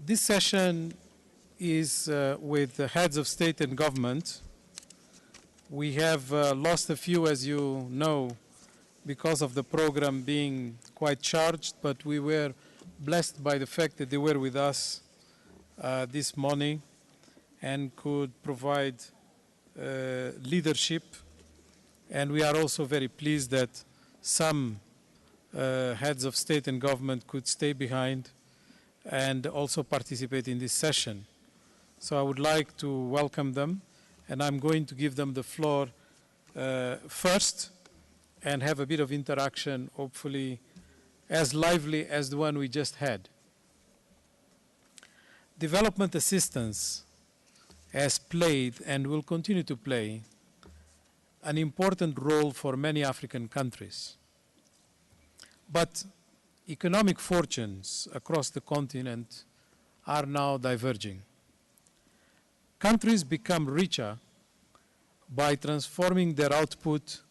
This session is with the heads of state and government. We have lost a few, as you know, because of the program being quite charged, but we were blessed by the fact that they were with us this morning and could provide leadership. And we are also very pleased that some heads of state and government could stay behind and also participate in this session. So I would like to welcome them, and I'm going to give them the floor first and have a bit of interaction, hopefully as lively as the one we just had. Development assistance has played and will continue to play an important role for many African countries. But economic fortunes across the continent are now diverging. Countries become richer by transforming their output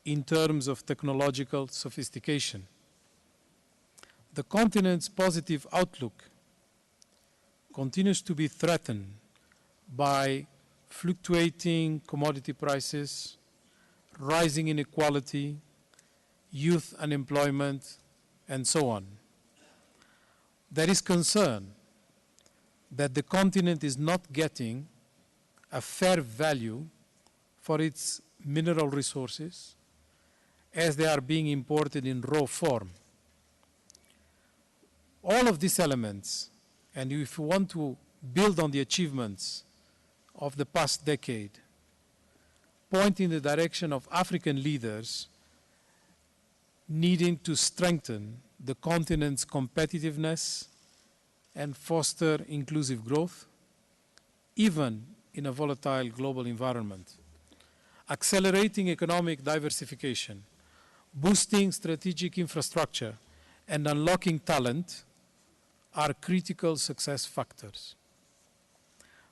in terms of technological sophistication. The continent's positive outlook continues to be threatened by fluctuating commodity prices, rising inequality, youth unemployment, and so on. There is concern that the continent is not getting a fair value for its mineral resources as they are being imported in raw form. All of these elements, and if you want to build on the achievements of the past decade, point in the direction of African leaders needing to strengthen the continent's competitiveness and foster inclusive growth, even in a volatile global environment. Accelerating economic diversification, boosting strategic infrastructure, and unlocking talent are critical success factors.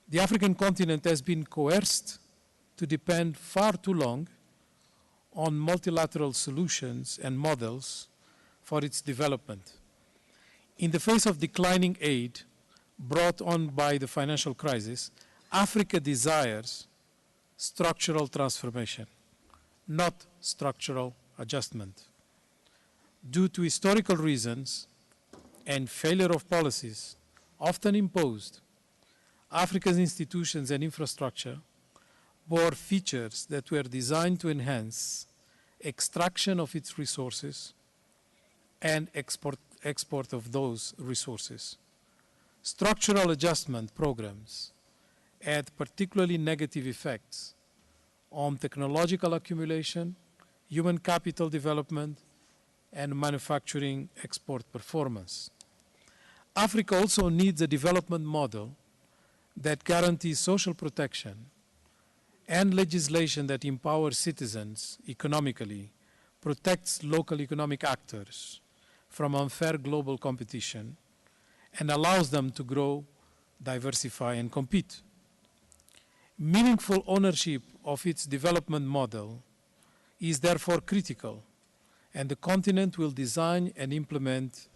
The African continent has been coerced to depend far too long on multilateral solutions and models for its development. In the face of declining aid brought on by the financial crisis, Africa desires structural transformation, not structural adjustment. Due to historical reasons and failure of policies often imposed, Africa's institutions and infrastructure bore features that were designed to enhance extraction of its resources and export of those resources. Structural adjustment programs had particularly negative effects on technological accumulation, human capital development, and manufacturing export performance. Africa also needs a development model that guarantees social protection and legislation that empowers citizens economically, protects local economic actors from unfair global competition, and allows them to grow, diversify, and compete. Meaningful ownership of its development model is therefore critical, and the continent will design and implement,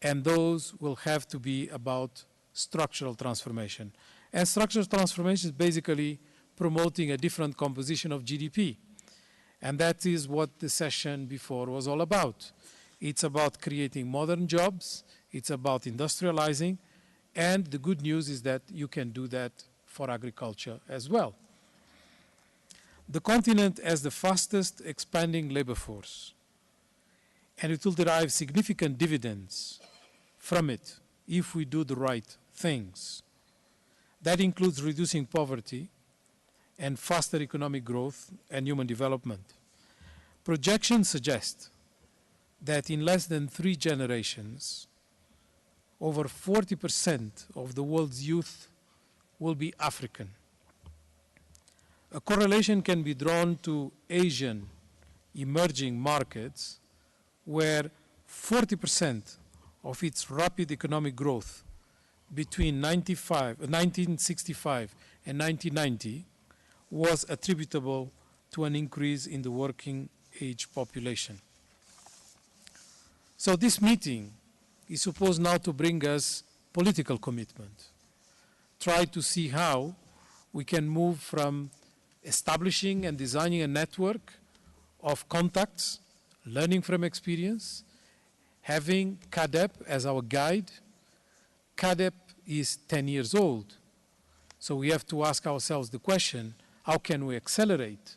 and those will have to be about structural transformation. And structural transformation is basically promoting a different composition of GDP. And that is what the session before was all about. It's about creating modern jobs, it's about industrializing, and the good news is that you can do that for agriculture as well. The continent has the fastest expanding labor force, and it will derive significant dividends from it if we do the right things. That includes reducing poverty and faster economic growth and human development. Projections suggest that in less than 3 generations, over 40% of the world's youth will be African. A correlation can be drawn to Asian emerging markets where 40% of its rapid economic growth between 1965 and 1990 was attributable to an increase in the working age population. So this meeting is supposed now to bring us political commitment. Try to see how we can move from establishing and designing a network of contacts, learning from experience, having CADEP as our guide. CADEP is 10 years old, so we have to ask ourselves the question, how can we accelerate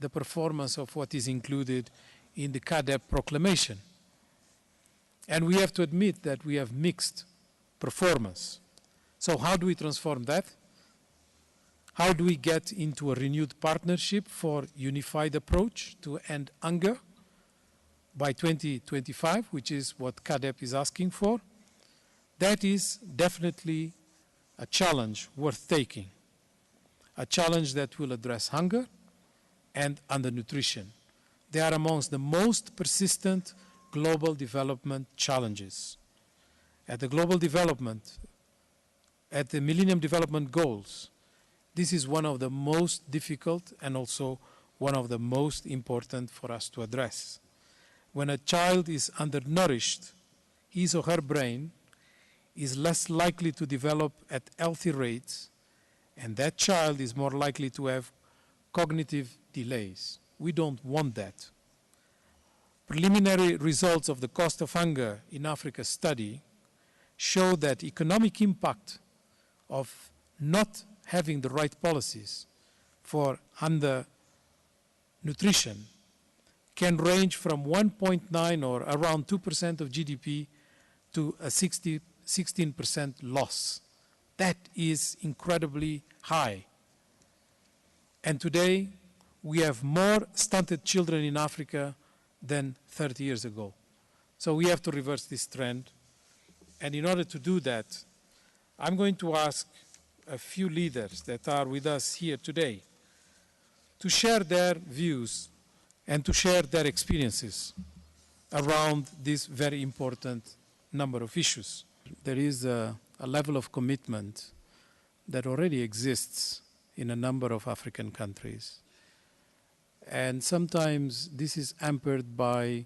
the performance of what is included in the CADEP proclamation? And we have to admit that we have mixed performance. So how do we transform that? How do we get into a renewed partnership for unified approach to end hunger by 2025, which is what CADEP is asking for? That is definitely a challenge worth taking, a challenge that will address hunger and undernutrition. They are amongst the most persistent global development challenges. At the global development, at the Millennium Development Goals, this is one of the most difficult and also one of the most important for us to address. When a child is undernourished, his or her brain is less likely to develop at healthy rates, and that child is more likely to have cognitive delays. We don't want that. Preliminary results of the cost of hunger in Africa study show that economic impact of not having the right policies for undernutrition can range from 1.9 or around 2% of GDP to a 16% loss. That is incredibly high. And today, we have more stunted children in Africa than 30 years ago. So we have to reverse this trend. And in order to do that, I'm going to ask a few leaders that are with us here today to share their views and to share their experiences around this very important number of issues. There is a level of commitment that already exists in a number of African countries. And sometimes this is hampered by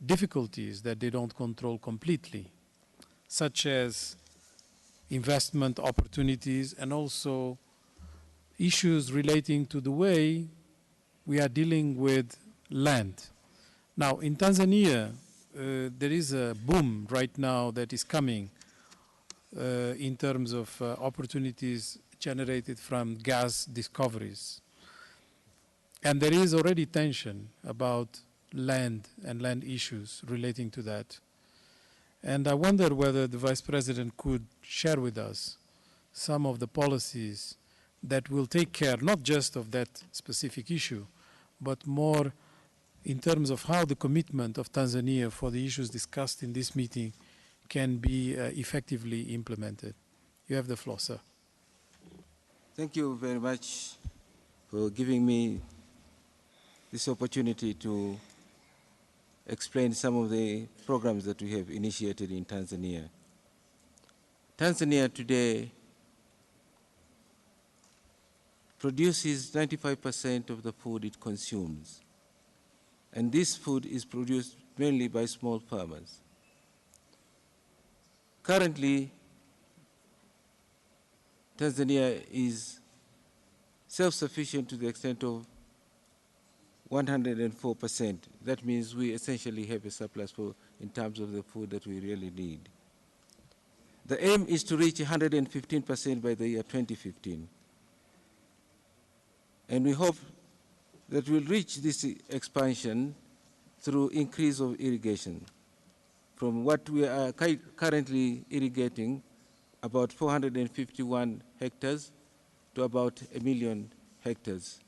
difficulties that they don't control completely, such as investment opportunities and also issues relating to the way we are dealing with land. Now, in Tanzania, there is a boom right now that is coming in terms of opportunities generated from gas discoveries. And there is already tension about land and land issues relating to that. And I wonder whether the Vice President could share with us some of the policies that will take care not just of that specific issue, but more in terms of how the commitment of Tanzania for the issues discussed in this meeting can be effectively implemented. You have the floor, sir. Thank you very much for giving me this opportunity to explain some of the programs that we have initiated in Tanzania. Tanzania today produces 95% of the food it consumes. And this food is produced mainly by small farmers. Currently, Tanzania is self-sufficient to the extent of 104%. That means we essentially have a surplus in terms of the food that we really need. The aim is to reach 115% by the year 2015. And we hope that we'll reach this expansion through increase of irrigation. From what we are currently irrigating, about 451 hectares to about 1 million hectares.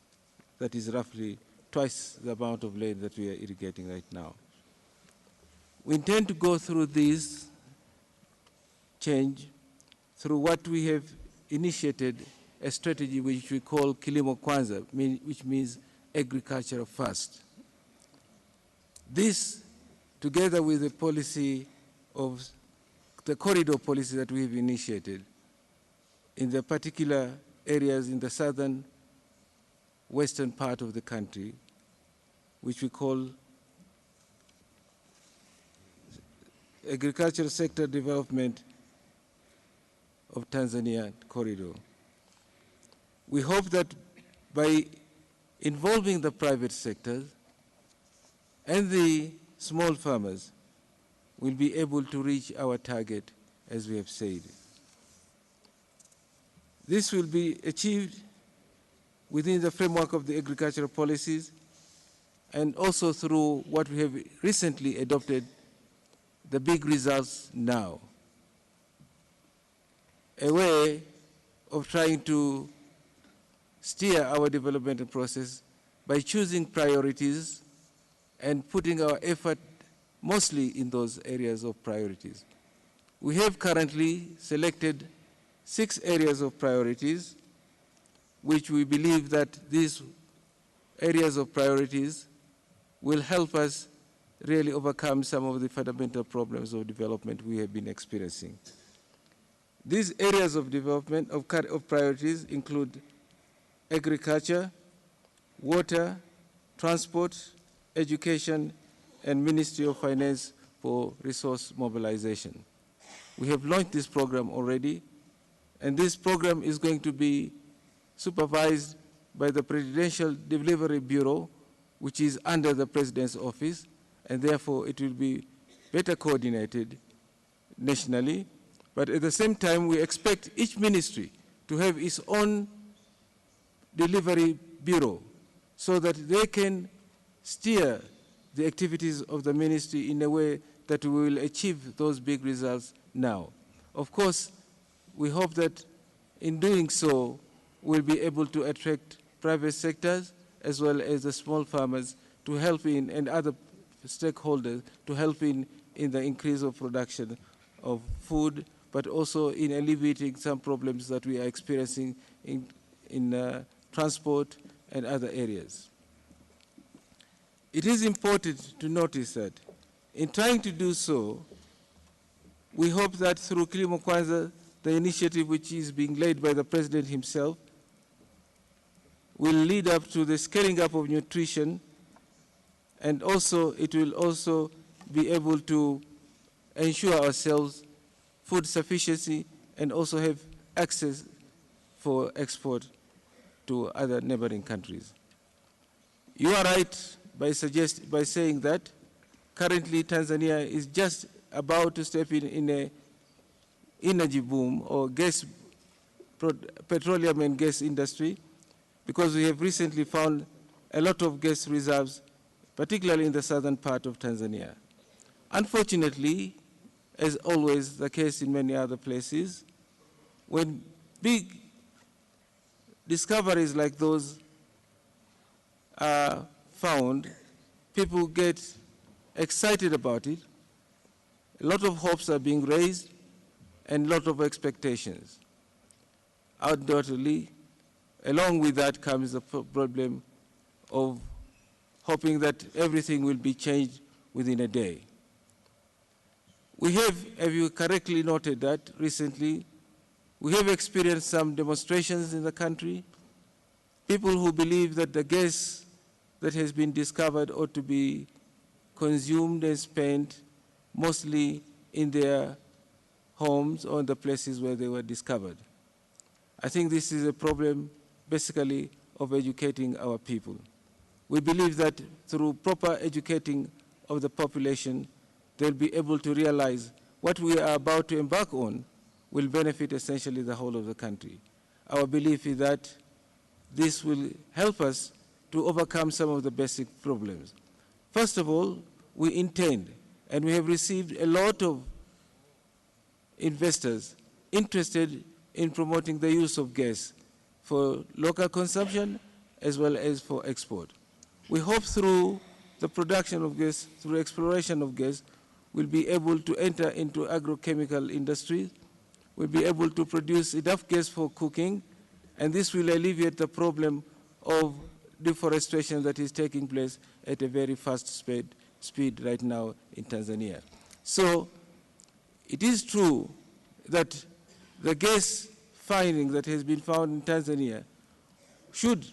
That is roughly twice the amount of land that we are irrigating right now. We intend to go through this change through what we have initiated, a strategy which we call Kilimo Kwanza, which means agriculture first. This, together with the policy of the corridor policy that we have initiated in the particular areas in the southern western part of the country, which we call agricultural sector development of Tanzania corridor. We hope that by involving the private sector and the small farmers, we'll be able to reach our target, as we have said. This will be achieved within the framework of the agricultural policies and also through what we have recently adopted, the big results now. A way of trying to steer our development process by choosing priorities and putting our effort mostly in those areas of priorities. We have currently selected 6 areas of priorities, which we believe that these areas of priorities will help us really overcome some of the fundamental problems of development we have been experiencing. These areas of development of priorities include agriculture, water, transport, education, and Ministry of Finance for resource mobilization. We have launched this program already, and this program is going to be supervised by the Presidential Delivery Bureau, which is under the President's office, and therefore it will be better coordinated nationally. But at the same time, we expect each ministry to have its own delivery bureau so that they can steer the activities of the ministry in a way that we will achieve those big results now. Of course, we hope that in doing so, we'll be able to attract private sectors as well as the small farmers to help in, and other stakeholders to help in the increase of production of food, but also in alleviating some problems that we are experiencing in transport and other areas. It is important to notice that in trying to do so, we hope that through Kilimo Kwanza, the initiative which is being led by the President himself, will lead up to the scaling up of nutrition, and also it will also be able to ensure ourselves food sufficiency and also have access for export to other neighboring countries. You are right by saying that currently Tanzania is just about to step in a energy boom or petroleum and gas industry, because we have recently found a lot of gas reserves, particularly in the southern part of Tanzania. Unfortunately, as always the case in many other places, when big discoveries like those are found, people get excited about it. A lot of hopes are being raised and a lot of expectations. Undoubtedly, along with that comes the problem of hoping that everything will be changed within a day. We have you correctly noted that recently, we have experienced some demonstrations in the country. People who believe that the gas that has been discovered ought to be consumed and spent mostly in their homes or in the places where they were discovered. I think this is a problem basically of educating our people. We believe that through proper educating of the population, they'll be able to realize what we are about to embark on will benefit essentially the whole of the country. Our belief is that this will help us to overcome some of the basic problems. First of all, we intend, and we have received a lot of investors interested in promoting the use of gas for local consumption as well as for export. We hope through the production of gas, through exploration of gas, we'll be able to enter into agrochemical industry, we'll be able to produce enough gas for cooking, and this will alleviate the problem of deforestation that is taking place at a very fast speed right now in Tanzania. So it is true that the gas finding that has been found in Tanzania should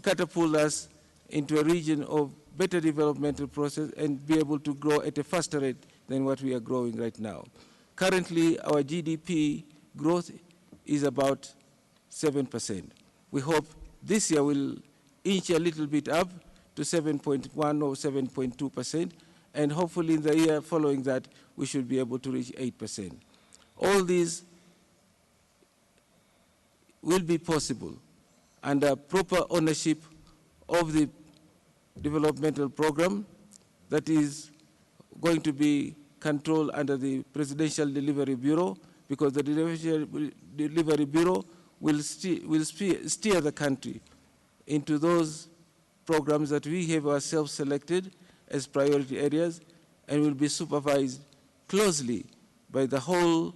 catapult us into a region of better developmental process and be able to grow at a faster rate than what we are growing right now. Currently, our GDP growth is about 7%. We hope this year will inch a little bit up to 7.1 or 7.2%, and hopefully in the year following that, we should be able to reach 8%. All these will be possible under proper ownership of the developmental program that is going to be controlled under the Presidential Delivery Bureau, because the Delivery Bureau will steer the country into those programs that we have ourselves selected as priority areas, and will be supervised closely by the whole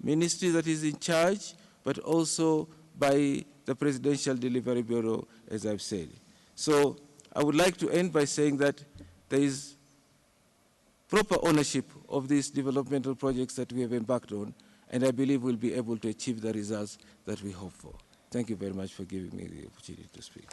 ministry that is in charge, but also by the Presidential Delivery Bureau, as I've said. So I would like to end by saying that there is proper ownership of these developmental projects that we have embarked on, and I believe we'll be able to achieve the results that we hope for. Thank you very much for giving me the opportunity to speak.